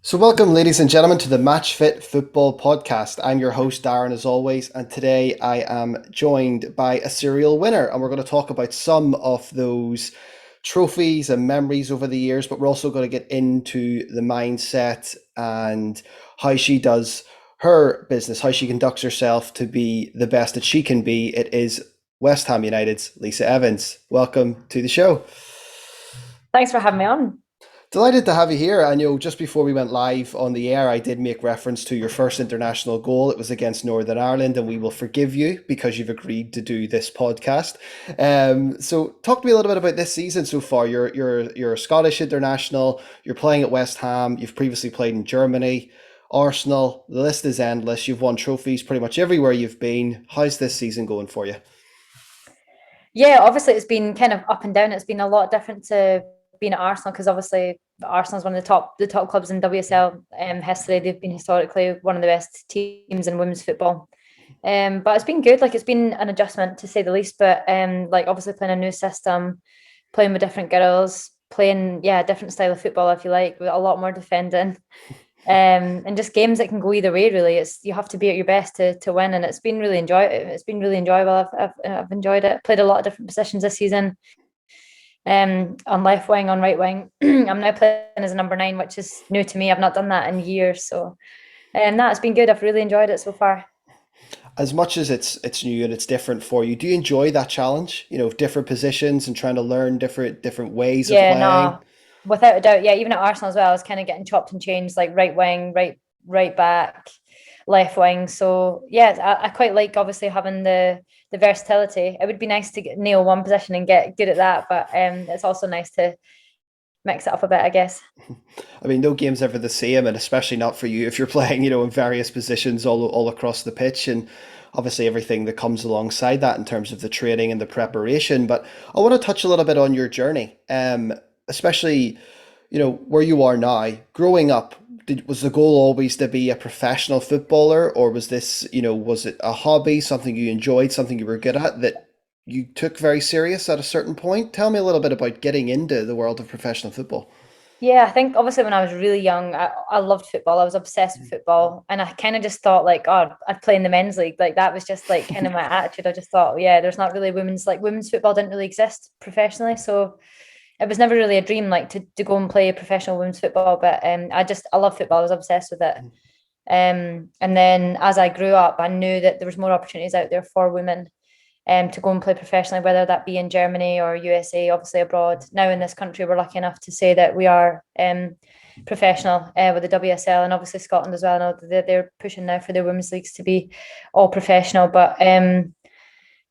So, welcome, ladies and gentlemen, to the Matchfit Football Podcast. I'm your host, Darren, as always, and today I am joined by a serial winner, and we're going to talk about some of those trophies and memories over the years, but we're also going to get into the mindset and how she does her business, how she conducts herself to be the best that she can be. It is West Ham United's Lisa Evans. Welcome to the show. Thanks for having me on. Delighted to have you here. And just before we went live on the air, I did make reference to your first international goal. It was against Northern Ireland, and we will forgive you because you've agreed to do this podcast. So, talk to me a little bit about this season so far. You're a Scottish international. You're playing at West Ham. You've previously played in Germany, Arsenal. The list is endless. You've won trophies pretty much everywhere you've been. How's this season going for you? Yeah, obviously it's been kind of up and down. It's been a lot different to being at Arsenal because obviously Arsenal is one of the top clubs in WSL history. They've been historically one of the best teams in women's football. But it's been good. Like it's been an adjustment to say the least. But like obviously playing a new system, playing with different girls, playing a different style of football if you like, with a lot more defending. And just games that can go either way. Really, it's you have to be at your best to win, and it's been really enjoyable. I've enjoyed it. Played a lot of different positions this season. On left wing, on right wing. I'm now playing as a number 9, which is new to me. I've not done that in years, so that's been good. I've really enjoyed it so far. As much as it's new and it's different for you, do you enjoy that challenge? Different positions and trying to learn different ways of Yeah, playing. no, without a doubt. Yeah, even at Arsenal as well, I was kind of getting chopped and changed, like right wing, right back, left wing. So yeah, I quite like obviously having the versatility. It would be nice to nail one position and get good at that, but it's also nice to mix it up a bit, I guess. I mean, no game's ever the same, and especially not for you if you're playing, in various positions all across the pitch, and obviously everything that comes alongside that in terms of the training and the preparation. But I want to touch a little bit on your journey, especially, where you are now. Growing up, was the goal always to be a professional footballer, or was this, was it a hobby, something you enjoyed, something you were good at that you took very serious at a certain point? Tell me a little bit about getting into the world of professional football. Yeah, I think obviously when I was really young, I loved football. I was obsessed with football. And I kind of just thought like, oh, I'd play in the men's league. Like that was just like kind of my attitude. I just thought, yeah, there's not really women's football didn't really exist professionally. So it was never really a dream like to go and play professional women's football. But I love football. I was obsessed with it. And then as I grew up, I knew that there was more opportunities out there for women to go and play professionally, whether that be in Germany or USA, obviously abroad. Now in this country, we're lucky enough to say that we are professional with the WSL, and obviously Scotland as well. I know they're pushing now for their women's leagues to be all professional. But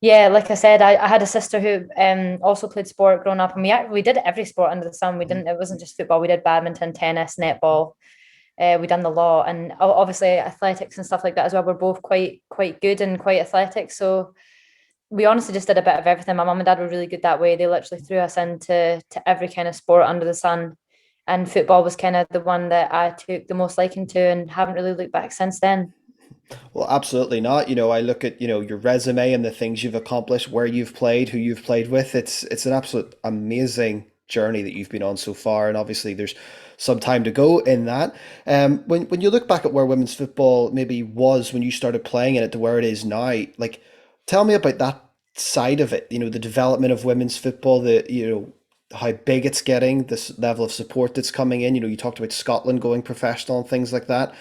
yeah, like I said, I had a sister who also played sport growing up, and we did every sport under the sun. We didn't. It wasn't just football. We did badminton, tennis, netball. We done the law, and obviously athletics and stuff like that as well. We're both quite good and quite athletic, so we honestly just did a bit of everything. My mum and dad were really good that way. They literally threw us into every kind of sport under the sun. And football was kind of the one that I took the most liking to and haven't really looked back since then. Well, absolutely not. I look at, your resume and the things you've accomplished, where you've played, who you've played with. It's an absolute amazing journey that you've been on so far, and obviously there's some time to go in that. When you look back at where women's football maybe was when you started playing in it to where it is now, like tell me about that side of it, the development of women's football, how big it's getting, this level of support that's coming in. You talked about Scotland going professional and things like that.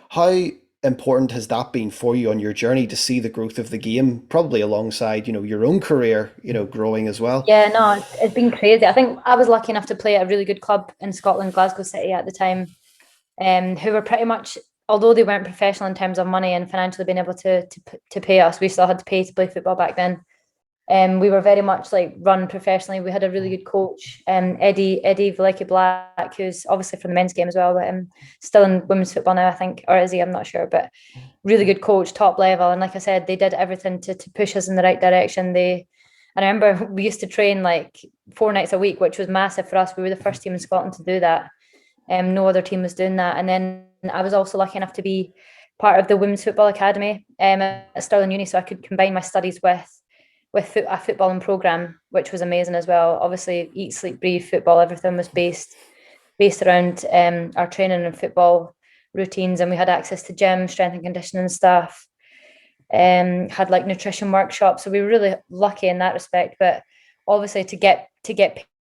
How important has that been for you on your journey to see the growth of the game, probably alongside, your own career, growing as well? Yeah, no, it's been crazy. I think I was lucky enough to play at a really good club in Scotland, Glasgow City at the time, who were pretty much, although they weren't professional in terms of money and financially being able to pay us, we still had to pay to play football back then. We were very much like run professionally. We had a really good coach, Eddie Velicky Black, who's obviously from the men's game as well, but still in women's football now, I think, or is he? I'm not sure, but really good coach, top level. And like I said, they did everything to push us in the right direction. And I remember we used to train like 4 nights a week, which was massive for us. We were the first team in Scotland to do that. No other team was doing that. And then I was also lucky enough to be part of the Women's Football Academy at Stirling Uni, so I could combine my studies with a footballing program, which was amazing as well. Obviously, eat, sleep, breathe football. Everything was based based around our training and football routines, and we had access to gym, strength and conditioning stuff, had like nutrition workshops. So we were really lucky in that respect. But obviously to get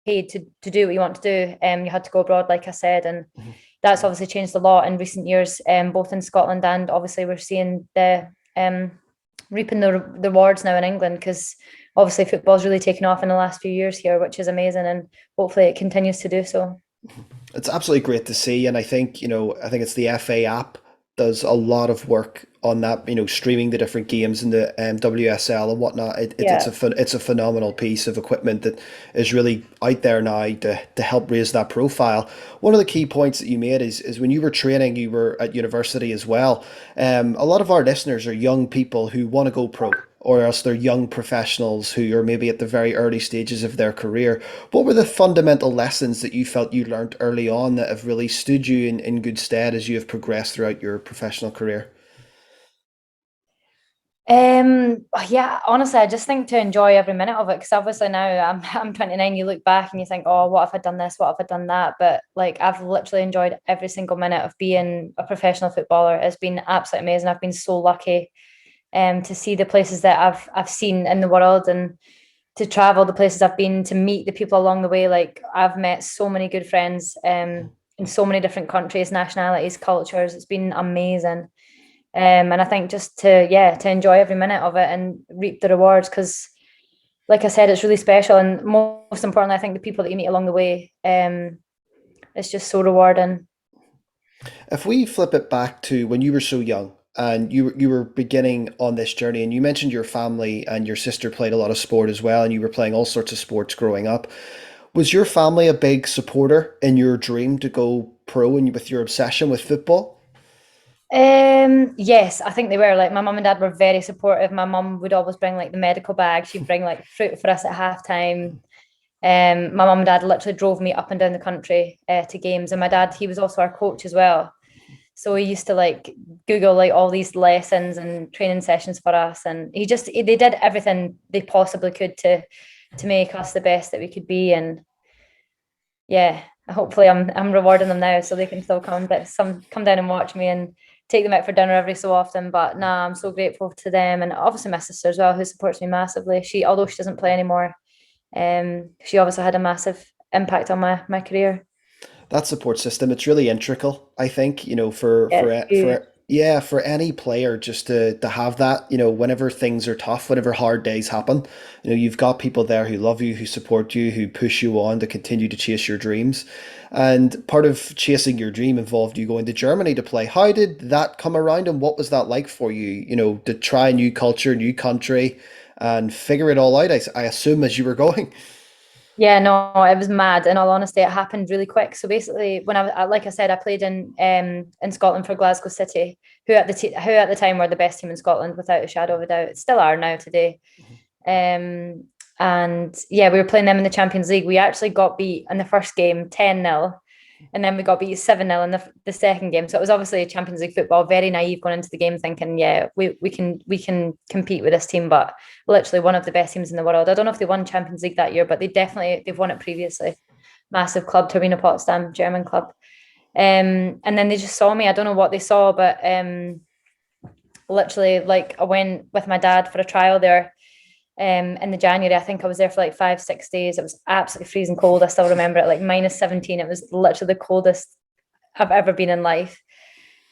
paid to do what you want to do, you had to go abroad, like I said, and that's obviously changed a lot in recent years, both in Scotland, and obviously we're seeing the reaping the rewards now in England, because obviously football's really taken off in the last few years here, which is amazing, and hopefully it continues to do so. It's absolutely great to see, and I think I think it's the FA app does a lot of work on that. Streaming the different games in the WSL and whatnot. It's Yeah. it's a phenomenal piece of equipment that is really out there now to help raise that profile. One of the key points that you made is when you were training, you were at university as well. A lot of our listeners are young people who want to go pro, or else they're young professionals who are maybe at the very early stages of their career. What were the fundamental lessons that you felt you learned early on that have really stood you in good stead as you have progressed throughout your professional career? Yeah, honestly, I just think to enjoy every minute of it, because obviously now I'm 29, you look back and you think, oh, what if I'd done this? What if I'd done that? But like I've literally enjoyed every single minute of being a professional footballer. It's been absolutely amazing. I've been so lucky to see the places that I've seen in the world, and to travel the places I've been, to meet the people along the way. Like I've met so many good friends in so many different countries, nationalities, cultures. It's been amazing. And I think just to enjoy every minute of it and reap the rewards, because like I said, it's really special, and most importantly, I think the people that you meet along the way, it's just so rewarding. If we flip it back to when you were so young and you were beginning on this journey, and you mentioned your family and your sister played a lot of sport as well, and you were playing all sorts of sports growing up. Was your family a big supporter in your dream to go pro and with your obsession with football? Yes, I think they were. Like my mum and dad were very supportive. My mum would always bring like the medical bag. She'd bring like fruit for us at halftime. My mum and dad literally drove me up and down the country to games, and my dad, he was also our coach as well. So he used to like Google like all these lessons and training sessions for us, and they did everything they possibly could to make us the best that we could be. And yeah, hopefully I'm rewarding them now so they can still come down and watch me, and take them out for dinner every so often. But nah, I'm so grateful to them, and obviously my sister as well, who supports me massively. Although she doesn't play anymore, she obviously had a massive impact on my career. That support system, it's really integral, I think, Yeah, huge. for any player just to have that, whenever things are tough, whenever hard days happen, you've got people there who love you, who support you, who push you on to continue to chase your dreams. And part of chasing your dream involved you going to Germany to play. How did that come around, and what was that like for you, to try a new culture, new country, and figure it all out, I assume, as you were going? Yeah, no, it was mad. In all honesty, it happened really quick. So basically, when like I said, I played in Scotland for Glasgow City, who at the time were the best team in Scotland, without a shadow of a doubt. Still are now today. Um, and yeah, we were playing them in the Champions League. We actually got beat in the first game 10-0, and then we got beat 7-0 in the second game. So it was obviously Champions League football, very naive going into the game, thinking, yeah, we can compete with this team, but literally one of the best teams in the world. I don't know if they won Champions League that year, but they've won it previously. Massive club, Turbine Potsdam, German club. And then they just saw me. I don't know what they saw, but literally, like I went with my dad for a trial there in the January. I think I was there for like 5, 6 days. It was absolutely freezing cold. I still remember it, like -17. It was literally the coldest I've ever been in life.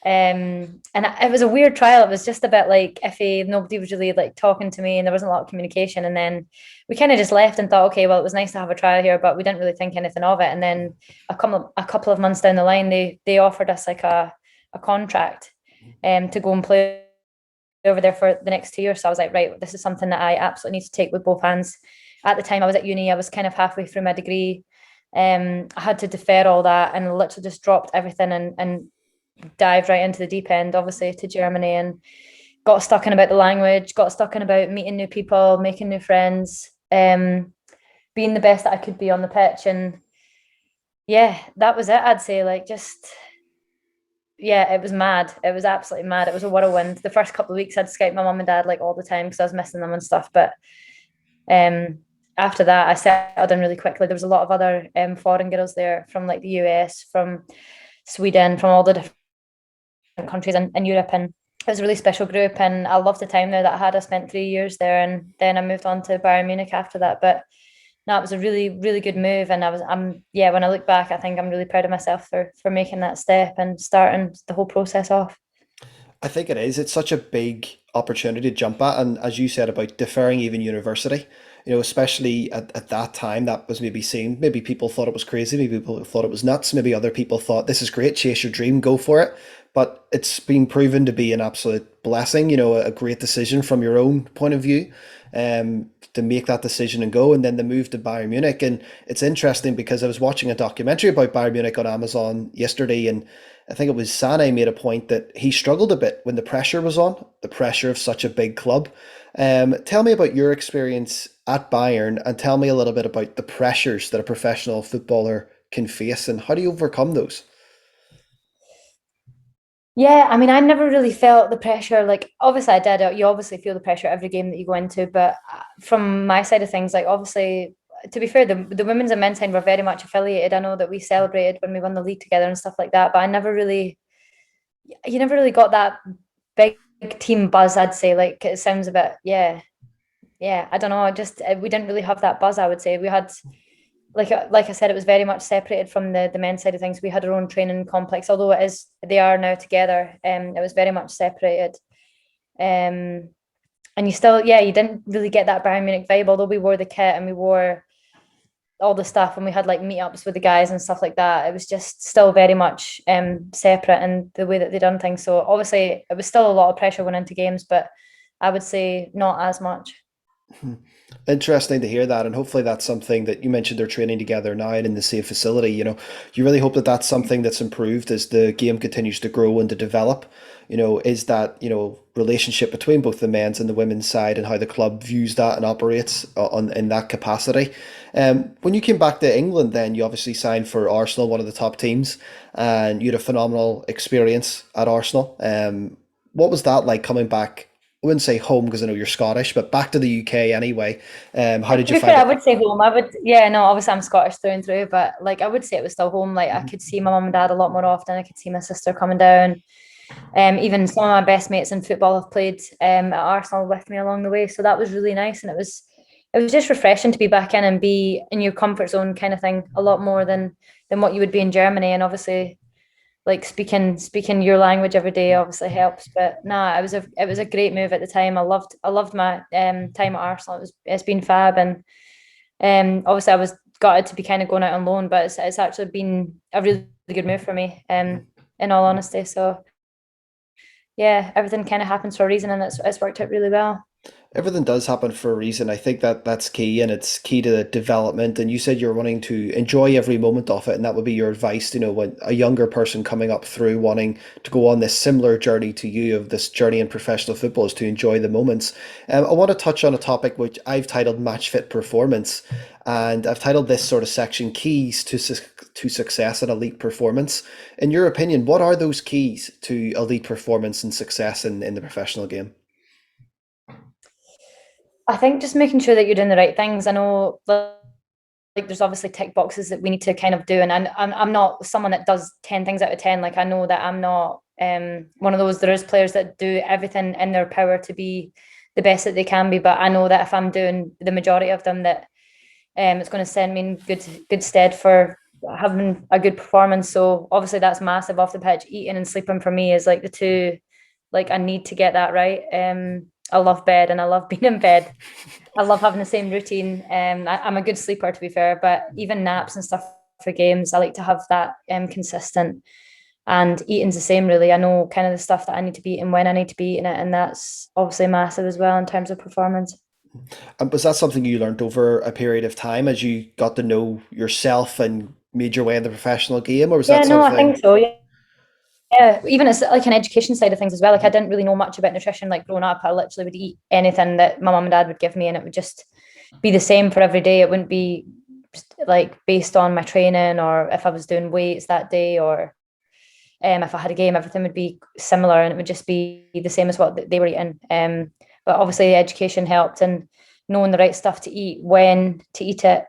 And it was a weird trial. It was just a bit like iffy. Nobody was really like talking to me, and there wasn't a lot of communication. And then we kind of just left and thought, okay, well, it was nice to have a trial here, but we didn't really think anything of it. And then a couple of months down the line, they offered us like a contract to go and play over there for the next 2 years. So I was like, right, this is something that I absolutely need to take with both hands. At the time I was at uni, I was kind of halfway through my degree. I had to defer all that and literally just dropped everything and dived right into the deep end, obviously to Germany, and got stuck in about the language, got stuck in about meeting new people, making new friends, being the best that I could be on the pitch. And yeah, that was it. I'd say like just yeah, it was mad. It was absolutely mad. It was a whirlwind. The first couple of weeks I'd Skype my mum and dad like all the time because I was missing them and stuff. But um after that, I settled in really quickly. There was a lot of other foreign girls there from like the US, from Sweden, from all the different countries in Europe, and it was a really special group. And I loved the time there that I had. I spent 3 years there, and then I moved on to Bayern Munich after that. But no, it was a really, really good move. And yeah, when I look back, I think I'm really proud of myself for making that step and starting the whole process off. I think it is. It's such a big opportunity to jump at. And as you said about deferring even university, especially at that time, that was maybe seen. Maybe people thought it was crazy. Maybe people thought it was nuts. Maybe other people thought this is great, chase your dream, go for it. But it's been proven to be an absolute blessing, a great decision from your own point of view, to make that decision and go. And then the move to Bayern Munich. And it's interesting because I was watching a documentary about Bayern Munich on Amazon yesterday, and I think it was Sane made a point that he struggled a bit when the pressure was on, the pressure of such a big club. Tell me about your experience at Bayern and tell me a little bit about the pressures that a professional footballer can face and how do you overcome those? Yeah, I mean, I never really felt the pressure. Like, obviously, I did. You obviously feel the pressure every game that you go into. But from my side of things, like, obviously, to be fair, the women's and men's side were very much affiliated. I know that we celebrated when we won the league together and stuff like that. But you never really got that big team buzz, I'd say. Like, it sounds a bit, yeah, yeah. I don't know. Just we didn't really have that buzz, I would say. We had like I said, it was very much separated from the men's side of things. We had our own training complex, although they are now together. It was very much separated. Um, and you didn't really get that Bayern Munich vibe, although we wore the kit and we wore all the stuff and we had like meetups with the guys and stuff like that. It was just still very much separate in the way that they done things. So obviously it was still a lot of pressure going into games, but I would say not as much. Interesting to hear that, and hopefully that's something that you mentioned they're training together now and in the same facility. You really hope that that's something that's improved as the game continues to grow and to develop. Is that relationship between both the men's and the women's side and how the club views that and operates on in that capacity. When you came back to England, then you obviously signed for Arsenal, one of the top teams, and you had a phenomenal experience at Arsenal. What was that like coming back? I wouldn't say home because I know you're Scottish, but back to the UK anyway. How did To you be fair, find I it? would say home. I would, yeah, no, obviously I'm Scottish through and through, but like I would say it was still home. Like I Mhm. could see my mum and dad a lot more often. I could see my sister coming down. Even some of my best mates in football have played at Arsenal with me along the way. So that was really nice. And it was just refreshing to be back in and be in your comfort zone kind of thing a lot more than what you would be in Germany. And obviously like speaking your language every day obviously helps. But nah, it was a great move at the time. I loved my time at Arsenal. It's been fab, and obviously I was gutted to be kind of going out on loan, but it's actually been a really good move for me. In all honesty, so yeah, everything kind of happens for a reason, and it's worked out really well. Everything does happen for a reason. I think that that's key, and it's key to the development. And you said you're wanting to enjoy every moment of it, and that would be your advice. When a younger person coming up through wanting to go on this similar journey to you of this journey in professional football is to enjoy the moments. I want to touch on a topic which I've titled Matchfit Performance, and I've titled this sort of section Keys to Success and Elite Performance. In your opinion, what are those keys to elite performance and success in the professional game? I think just making sure that you're doing the right things. I know like there's obviously tick boxes that we need to kind of do, and I'm not someone that does 10 things out of 10. Like I know that I'm not one of those. There is players that do everything in their power to be the best that they can be, but I know that if I'm doing the majority of them, that it's going to send me in good stead for having a good performance. So obviously that's massive off the pitch. Eating and sleeping for me is like the two, like I need to get that right. I love bed and I love being in bed. I love having the same routine. I'm a good sleeper to be fair, but even naps and stuff for games, I like to have that consistent. And eating's the same really. I know kind of the stuff that I need to be eating when I need to be eating it, and that's obviously massive as well in terms of performance. And was that something you learned over a period of time as you got to know yourself and made your way in the professional game, or was Yeah, that no, I something? think so. Yeah. Yeah, even it's like an education side of things as well. Like I didn't really know much about nutrition. Like growing up, I literally would eat anything that my mum and dad would give me, and it would just be the same for every day. It wouldn't be like based on my training or if I was doing weights that day or if I had a game, everything would be similar and it would just be the same as what they were eating. But obviously, the education helped, and knowing the right stuff to eat, when to eat it,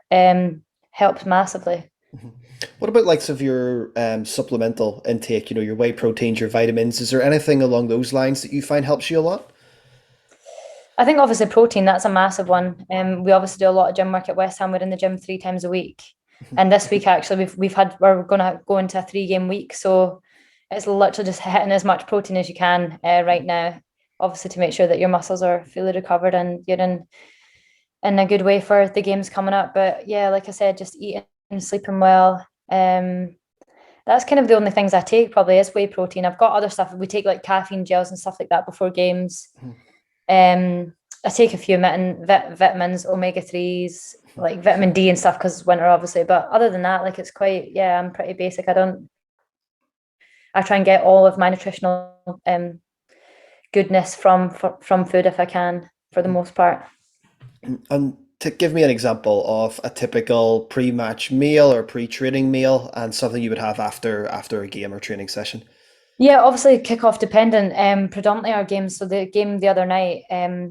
helps massively. Mhm. What about likes of your supplemental intake, your whey proteins, your vitamins? Is there anything along those lines that you find helps you a lot? I think obviously protein, that's a massive one. We obviously do a lot of gym work at West Ham. We're in the gym 3 times a week. And this week actually we're gonna go into a 3 game week. So it's literally just hitting as much protein as you can right now. Obviously to make sure that your muscles are fully recovered and you're in a good way for the games coming up. But yeah, like I said, just eating and sleeping well. That's kind of the only things I take probably is whey protein. I've got other stuff. We take like caffeine gels and stuff like that before games. I take a few vitamins, omega 3s, like vitamin D and stuff because winter obviously. But other than that, like it's quite yeah, I'm pretty basic. I try and get all of my nutritional goodness from food if I can for the most part. And to give me an example of a typical pre-match meal or pre-training meal and something you would have after a game or training session. Yeah, obviously kickoff dependent. Predominantly our games. So the game the other night,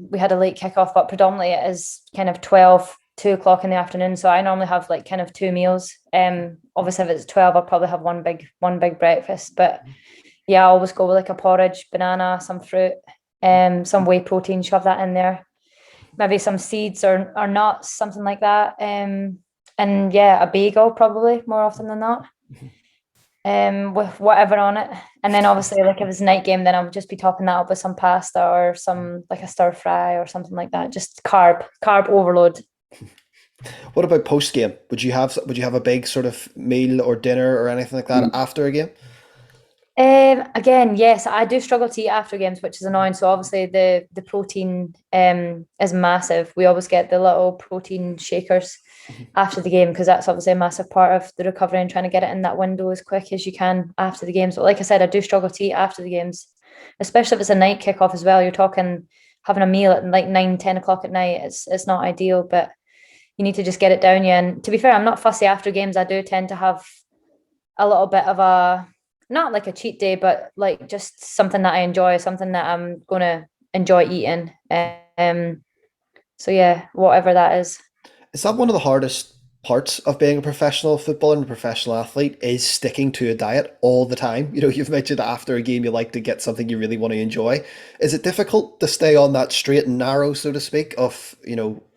we had a late kickoff, but predominantly it is kind of 12, 2 o'clock in the afternoon. So I normally have like kind of two meals. Obviously if it's 12, I'll probably have one big breakfast. But yeah, I always go with like a porridge, banana, some fruit, some whey protein, shove that in there. Maybe some seeds or nuts, something like that. And yeah, a bagel probably more often than not, with whatever on it. And then obviously, like if it's a night game, then I'll just be topping that up with some pasta or some like a stir fry or something like that. Just carb overload. What about post game? Would you have a big sort of meal or dinner or anything like that after a game? Again, yes, I do struggle to eat after games, which is annoying. So obviously the protein is massive. We always get the little protein shakers after the game because that's obviously a massive part of the recovery and trying to get it in that window as quick as you can after the games. But like I said, I do struggle to eat after the games, especially if it's a night kickoff as well. You're talking having a meal at like 9, 10 o'clock at night. It's not ideal, but you need to just get it down you. And to be fair, I'm not fussy after games. I do tend to have a little bit of a not like a cheat day, but like just something that I enjoy, something that I'm gonna enjoy eating. So yeah, whatever that is. Is that one of the hardest parts of being a professional footballer and a professional athlete is sticking to a diet all the time? You've mentioned that after a game you like to get something you really want to enjoy. Is it difficult to stay on that straight and narrow, so to speak, of,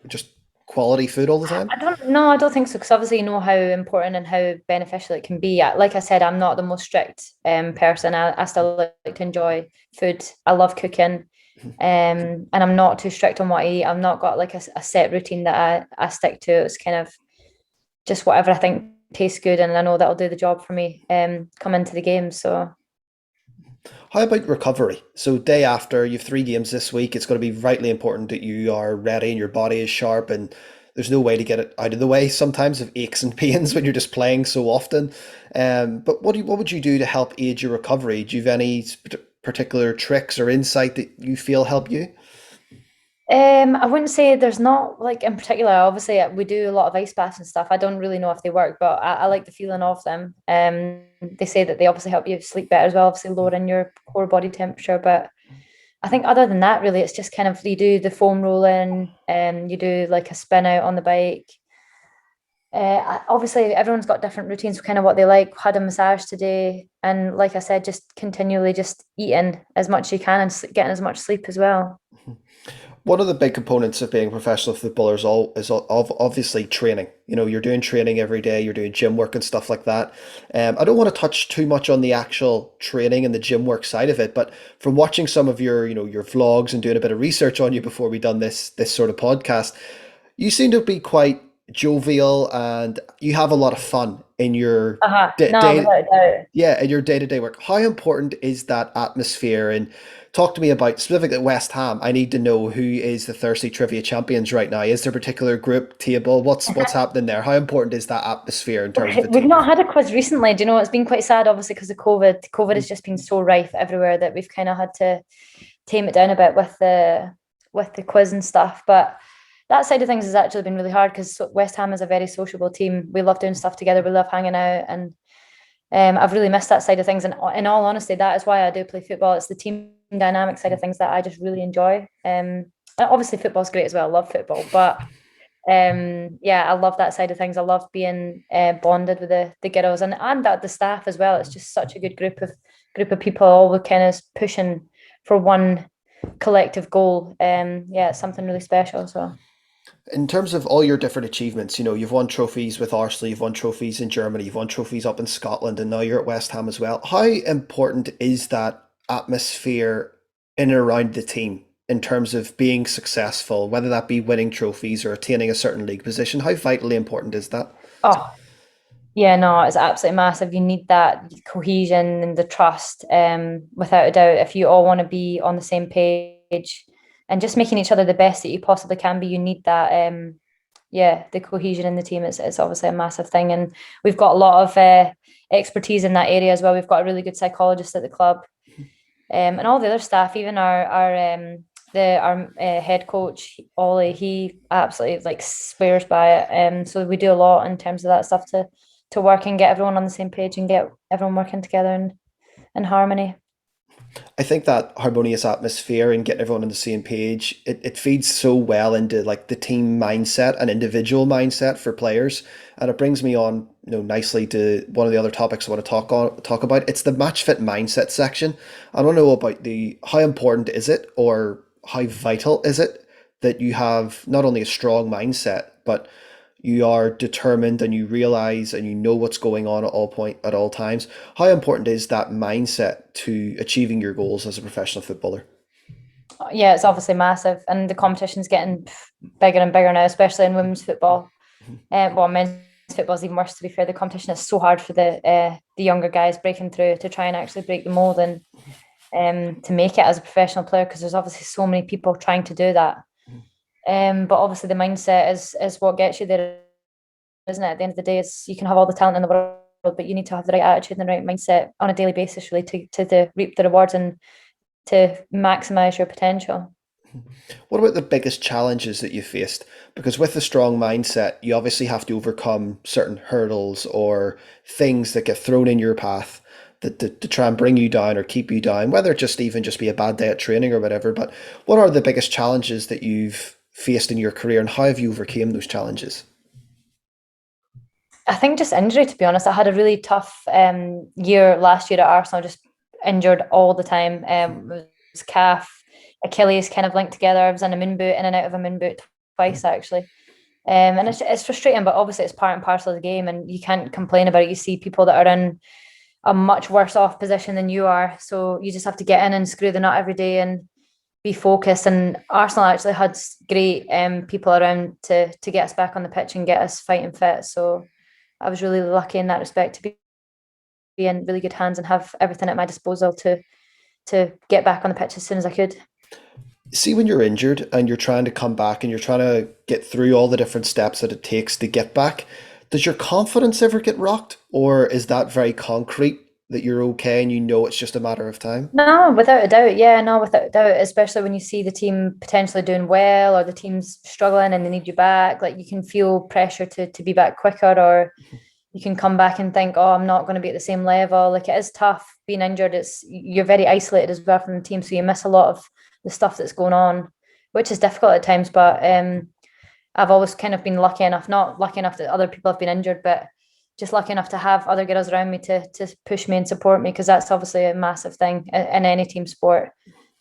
just quality food all the time? I don't know. I don't think so because obviously you know how important and how beneficial it can be. Like I said, I'm not the most strict person. I still like to enjoy food. I love cooking, and I'm not too strict on what I eat. I've not got like a set routine that I stick to. It's kind of just whatever I think tastes good, and I know that'll do the job for me. Come into the game. So How about recovery? So day after, you've 3 games this week. It's going to be vitally important that you are ready and your body is sharp and there's no way to get it out of the way sometimes of aches and pains when you're just playing so often. But what would you do to help aid your recovery? Do you have any particular tricks or insight that you feel help you? I wouldn't say there's not like in particular. Obviously, we do a lot of ice baths and stuff. I don't really know if they work, but I like the feeling of them. They say that they obviously help you sleep better as well, obviously lowering your core body temperature. But I think other than that, really, it's just kind of you do the foam rolling, and you do like a spin out on the bike. Obviously, everyone's got different routines for kind of what they like. Had a massage today, and like I said, just continually just eating as much as you can and getting as much sleep as well. One of the big components of being a professional footballer is obviously training. You're doing training every day, you're doing gym work and stuff like that. I don't want to touch too much on the actual training and the gym work side of it, but from watching some of your vlogs and doing a bit of research on you before we done this sort of podcast, you seem to be quite jovial and you have a lot of fun in your Uh-huh. No, day, without a doubt. yeah, in your day-to-day work. How important is that atmosphere? And talk to me about specifically at West Ham. I need to know who is the Thursday Trivia champions right now. Is there a particular group table? What's happening there? How important is that atmosphere in terms of the We've team? not had a quiz recently. Do you know, it's been quite sad, obviously, because of COVID. COVID has just been so rife everywhere that we've kind of had to tame it down a bit with the quiz and stuff. But that side of things has actually been really hard because West Ham is a very sociable team. We love doing stuff together. We love hanging out, and I've really missed that side of things. And in all honesty, that is why I do play football. It's the team dynamic side of things that I just really enjoy. Obviously football's great as well. I love football, but yeah, I love that side of things. I love being bonded with the girls and the staff as well. It's just such a good group of people, all kind of pushing for one collective goal. Yeah, it's something really special. So In terms of all your different achievements, you've won trophies with Arsenal, you've won trophies in Germany, you've won trophies up in Scotland, and now you're at West Ham as well. How important is that atmosphere in and around the team in terms of being successful, whether that be winning trophies or attaining a certain league position? How vitally important is that? oh yeah, no, it's absolutely massive. You need that cohesion and the trust, without a doubt. If you all want to be on the same page and just making each other the best that you possibly can be, you need that. Yeah, the cohesion in the team is obviously a massive thing, and we've got a lot of expertise in that area as well. We've got a really good psychologist at the club, and all the other staff, even our head coach Ollie, he absolutely like swears by it. So we do a lot in terms of that stuff to work and get everyone on the same page and get everyone working together in harmony. I think that harmonious atmosphere and getting everyone on the same page, it feeds so well into like the team mindset and individual mindset for players. And it brings me on, nicely to one of the other topics I want to talk about. It's the Matchfit mindset section. I don't know about the how important is it or how vital is it that you have not only a strong mindset, but you are determined and you realize and you know what's going on at all times. How important is that mindset to achieving your goals as a professional footballer? Yeah, it's obviously massive, and the competition's getting bigger and bigger now, especially in women's football. Well, men's football is even worse. To be fair, the competition is so hard for the younger guys breaking through to try and actually break the mold and to make it as a professional player, because there's obviously so many people trying to do that. But obviously the mindset is what gets you there, isn't it? At the end of the day, it's you can have all the talent in the world, but you need to have the right attitude and the right mindset on a daily basis, really, to reap the rewards and to maximize your potential. What about the biggest challenges that you faced? Because with a strong mindset, you obviously have to overcome certain hurdles or things that get thrown in your path to try and bring you down or keep you down, whether it just even just be a bad day at training or whatever. But what are the biggest challenges that you've faced in your career and how have you overcame those challenges? I think just injury, to be honest. I had a really tough year last year at Arsenal, just injured all the time. It was calf, Achilles kind of linked together. I was in a moon boot, in and out of a moon boot twice actually. And it's frustrating, but obviously it's part and parcel of the game, and you can't complain about it. You see people that are in a much worse off position than you are, so you just have to get in and screw the nut every day and be focused. And Arsenal actually had great people around to get us back on the pitch and get us fighting fit. So I was really lucky in that respect to be in really good hands and have everything at my disposal to get back on the pitch as soon as I could. See, when you're injured and you're trying to come back and you're trying to get through all the different steps that it takes to get back, does your confidence ever get rocked? Or is that very concrete that you're okay and you know it's just a matter of time? No, without a doubt. Yeah, no, without a doubt. Especially when you see the team potentially doing well or the team's struggling and they need you back. Like you can feel pressure to be back quicker, or you can come back and think, oh, I'm not going to be at the same level. Like it is tough being injured. It's you're very isolated as well from the team, so you miss a lot of the stuff that's going on, which is difficult at times. But I've always kind of been lucky enough, not lucky enough that other people have been injured, but just lucky enough to have other girls around me to push me and support me, because that's obviously a massive thing in any team sport.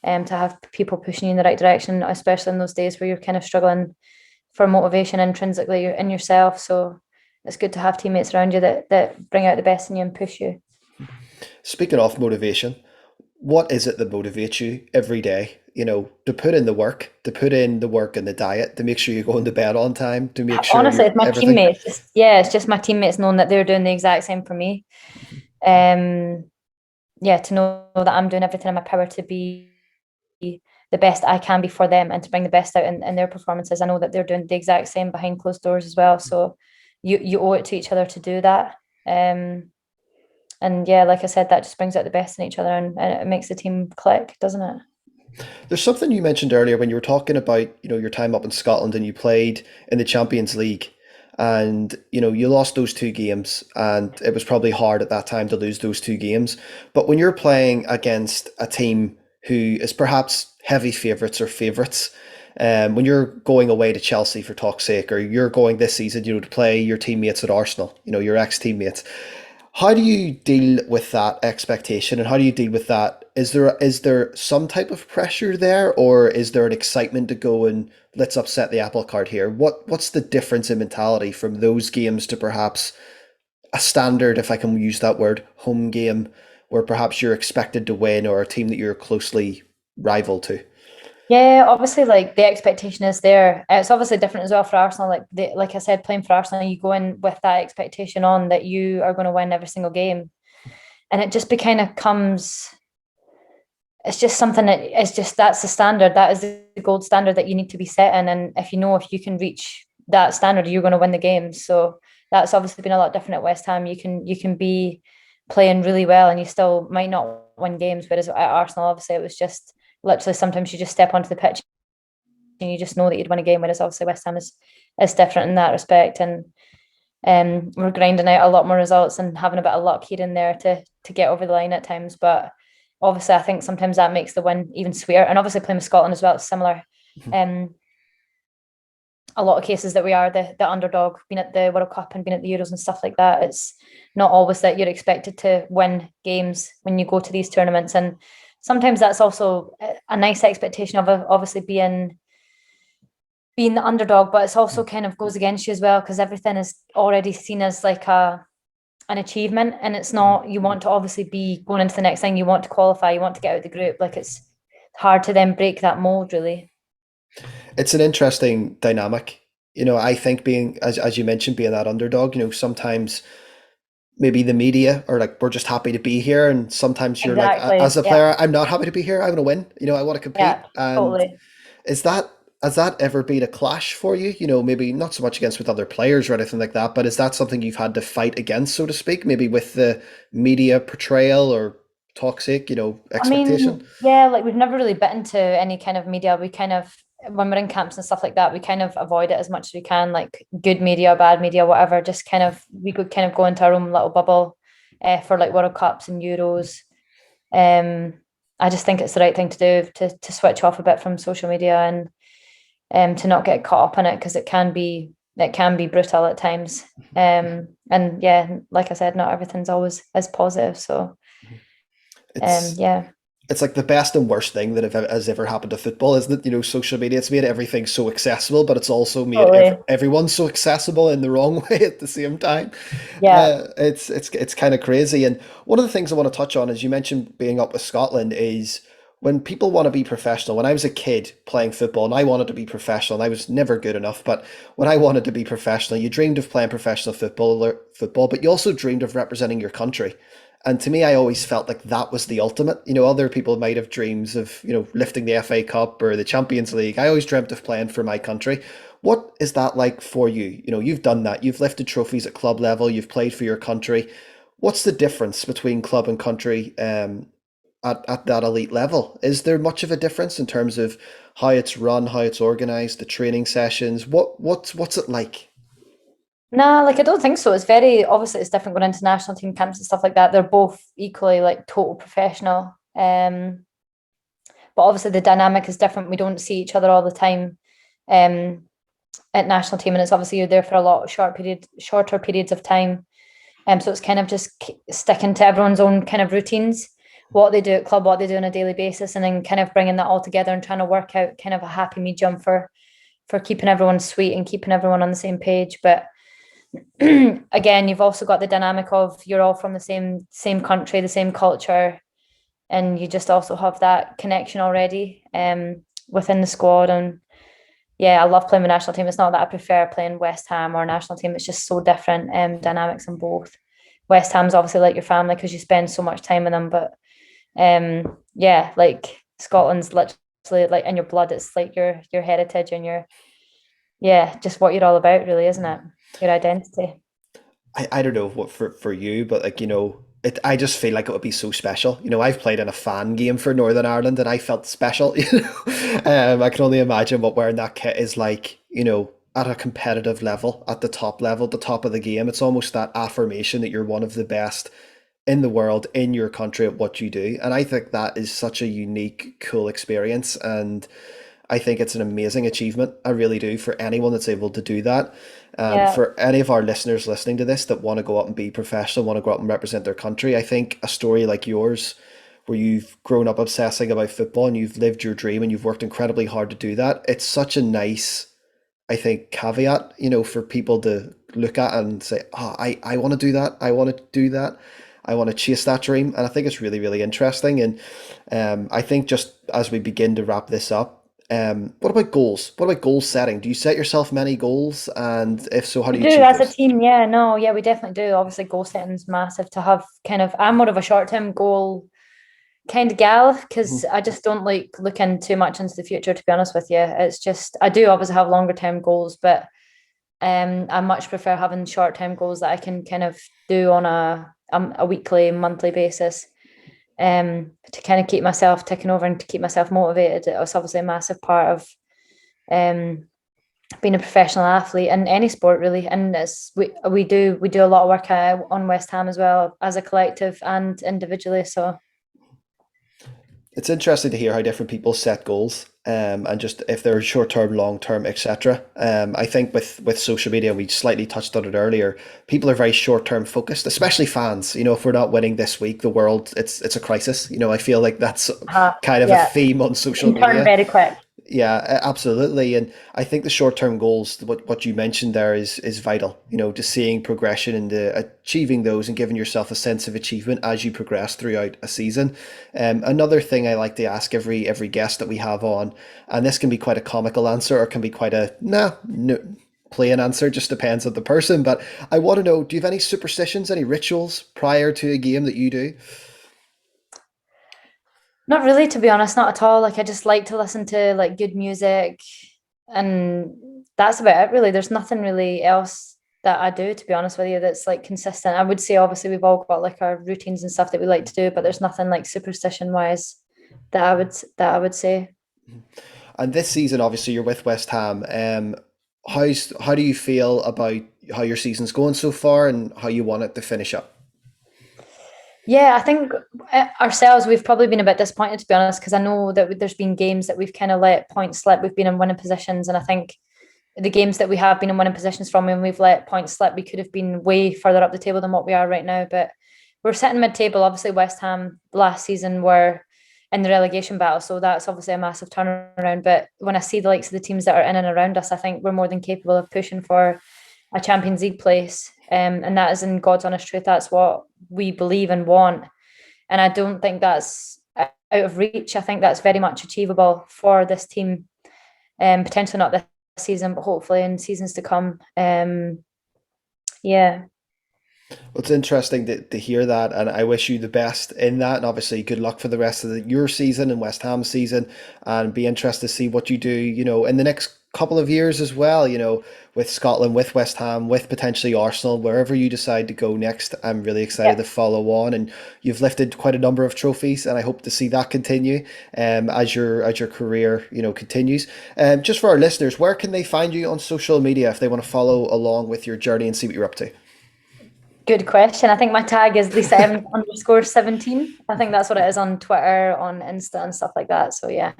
To have people pushing you in the right direction, especially in those days where you're kind of struggling for motivation intrinsically in yourself. So it's good to have teammates around you that bring out the best in you and push you. Speaking of motivation, what is it that motivates you every day? To put in the work, to put in the work and the diet, to make sure you're going to bed on time, to make sure Honestly, you're it's my everything. teammates. Yeah, it's just my teammates knowing that they're doing the exact same for me. Um, yeah, to know that I'm doing everything in my power to be the best I can be for them and to bring the best out in their performances. I know that they're doing the exact same behind closed doors as well. So you owe it to each other to do that. And yeah, like I said, that just brings out the best in each other, and it makes the team click, doesn't it? There's something you mentioned earlier when you were talking about, your time up in Scotland and you played in the Champions League and, you lost those two games and it was probably hard at that time to lose those two games. But when you're playing against a team who is perhaps heavy favourites or favourites, When you're going away to Chelsea for talk's sake, or you're going this season, to play your teammates at Arsenal, your ex-teammates, how do you deal with that expectation, and how do you deal with that? Is there some type of pressure there, or is there an excitement to go and let's upset the apple cart here? What's the difference in mentality from those games to perhaps a standard, if I can use that word, home game where perhaps you're expected to win, or a team that you're closely rival to? Yeah, obviously, like the expectation is there. It's obviously different as well for Arsenal. Like I said, playing for Arsenal, you go in with that expectation on that you are going to win every single game, and it just be kind of comes. It's just something that it's just that's the standard. That is the gold standard that you need to be setting. And if you can reach that standard, you're going to win the game. So that's obviously been a lot different at West Ham. You can be playing really well and you still might not win games. Whereas at Arsenal, obviously, it was just literally sometimes you just step onto the pitch and you just know that you'd win a game. Whereas obviously West Ham is different in that respect. And we're grinding out a lot more results and having a bit of luck here and there to get over the line at times. But obviously, I think sometimes that makes the win even sweeter. And obviously, playing with Scotland as well, it's similar. Um, a lot of cases that we are the underdog, being at the World Cup and being at the Euros and stuff like that. It's not always that you're expected to win games when you go to these tournaments, and sometimes that's also a nice expectation of obviously being the underdog, but it's also kind of goes against you as well because everything is already seen as like an achievement, and it's not. You want to obviously be going into the next thing, you want to qualify, you want to get out of the group. Like it's hard to then break that mold, really. It's an interesting dynamic. I think being, as you mentioned, being that underdog, sometimes maybe the media are like, we're just happy to be here. And sometimes you're like, as Exactly. a Yeah. player, I'm not happy to be here. I want to win. I want to Yeah. compete. And Totally. is that, has that ever been a clash for you? Maybe not so much against with other players or anything like that, but is that something you've had to fight against, so to speak, maybe with the media portrayal or toxic, I expectation? mean, yeah, like we've never really bitten to any kind of media. We kind of, when we're in camps and stuff like that, we kind of avoid it as much as we can, like good media, bad media, whatever. Just kind of, we could kind of go into our own little bubble for like World Cups and Euros. Um, I just think it's the right thing to do to switch off a bit from social media and to not get caught up in it because it can be brutal at times. And yeah, like I said, not everything's always as positive. So It's yeah, it's like the best and worst thing that has ever happened to football, isn't it? Social media, it's made everything so accessible, but it's also made totally. everyone so accessible in the wrong way at the same time. Yeah, It's kind of crazy. And one of the things I want to touch on is you mentioned being up with Scotland is when people want to be professional. When I was a kid playing football and I wanted to be professional, and I was never good enough, but when I wanted to be professional, you dreamed of playing professional football, but you also dreamed of representing your country. And to me, I always felt like that was the ultimate. Other people might have dreams of, lifting the FA Cup or the Champions League. I always dreamt of playing for my country. What is that like for you? You've done that. You've lifted trophies at club level. You've played for your country. What's the difference between club and country at that elite level? Is there much of a difference in terms of how it's run, how it's organized, the training sessions? What's it like? nah, like I don't think so. It's very obviously it's different going into national team camps and stuff like that. They're both equally like total professional. But obviously the dynamic is different. We don't see each other all the time. Um, at national team, and it's obviously you're there for a lot shorter periods of time. So it's kind of just sticking to everyone's own kind of routines, what they do at club, what they do on a daily basis, and then kind of bringing that all together and trying to work out kind of a happy medium for keeping everyone sweet and keeping everyone on the same page. But again, you've also got the dynamic of you're all from the same country, the same culture, and you just also have that connection already within the squad. And yeah, I love playing with national team. It's not that I prefer playing West Ham or national team. It's just so different dynamics in both. West Ham's obviously like your family because you spend so much time with them, but yeah, like Scotland's literally like in your blood. It's like your heritage and your yeah, just what you're all about, really, isn't it? Your identity. I don't know what for you, but like, I just feel like it would be so special. I've played in a fan game for Northern Ireland and I felt special, I can only imagine what wearing that kit is like, at a competitive level, at the top level, the top of the game. It's almost that affirmation that you're one of the best in the world, in your country, at what you do. And I think that is such a unique, cool experience. And I think it's an amazing achievement. I really do, for anyone that's able to do that. Yeah. For any of our listeners listening to this that want to go out and be professional, want to go out and represent their country, I think a story like yours, where you've grown up obsessing about football and you've lived your dream and you've worked incredibly hard to do that, it's such a nice, I think, caveat, for people to look at and say, oh, I want to do that. I want to do that. I want to chase that dream. And I think it's really, really interesting. And I think just as we begin to wrap this up, what about goals? What about goal setting? Do you set yourself many goals? And if so, how We do you do achieve as a those? team, yeah, no, yeah, we definitely do. Obviously, goal setting's massive to have kind of, I'm more of a short-term goal kind of gal because Mhm. I just don't like looking too much into the future, to be honest with you. It's just I do obviously have longer term goals, but I much prefer having short term goals that I can kind of do on a weekly, monthly basis. To kind of keep myself ticking over and to keep myself motivated. It's obviously a massive part of um being a professional athlete in any sport really. And we do a lot of work on West Ham as well as a collective and individually. So It's interesting to hear how different people set goals, and just if they're short term, long term, etc. I think with social media, we slightly touched on it earlier. People are very short term focused, especially fans. If we're not winning this week, the world it's a crisis. I feel like that's kind of a yeah, theme on it social can turn media. very quick. Yeah, absolutely. And I think the short-term goals, what you mentioned there is vital, just seeing progression and achieving those and giving yourself a sense of achievement as you progress throughout a season. Another thing I like to ask every guest that we have on, and this can be quite a comical answer or can be quite a no, plain answer, just depends on the person. But I want to know, do you have any superstitions, any rituals prior to a game that you do? Not really, to be honest, not at all. Like I just like to listen to like good music and that's about it really. There's nothing really else that I do, to be honest with you, that's like consistent. I would say obviously we've all got like our routines and stuff that we like to do, but there's nothing like superstition wise that I would say. And this season, obviously, you're with West Ham. How do you feel about how your season's going so far and how you want it to finish up? Yeah, I think ourselves, we've probably been a bit disappointed, to be honest, because I know that there's been games that we've kind of let points slip. We've been in winning positions, and I think the games that we have been in winning positions from when we've let points slip, we could have been way further up the table than what we are right now. But we're sitting mid-table. Obviously, West Ham last season were in the relegation battle, so that's obviously a massive turnaround. But when I see the likes of the teams that are in and around us, I think we're more than capable of pushing for a Champions League place. And that is in God's honest truth. That's what we believe and want. And I don't think that's out of reach. I think that's very much achievable for this team. Potentially not this season, but hopefully in seasons to come. Yeah. Well, it's interesting to hear that, and I wish you the best in that. And obviously, good luck for the rest of your season and West Ham season, and be interested to see what you do, in the next couple of years as well. With Scotland, with West Ham, with potentially Arsenal, wherever you decide to go next. I'm really excited Yeah. to follow on, and you've lifted quite a number of trophies, and I hope to see that continue, as your career, continues. Just for our listeners, where can they find you on social media if they want to follow along with your journey and see what you're up to? Good question. I think my tag is Lisa Evans underscore 17. I think that's what it is on Twitter, on Insta, and stuff like that. So yeah.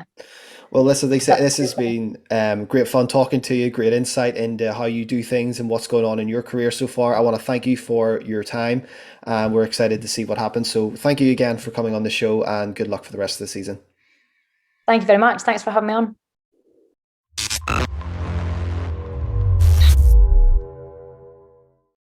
Well, listen, Lisa, That's this has been great fun talking to you, great insight into how you do things and what's going on in your career so far. I want to thank you for your time, and we're excited to see what happens. So, thank you again for coming on the show, and good luck for the rest of the season. Thank you very much. Thanks for having me on.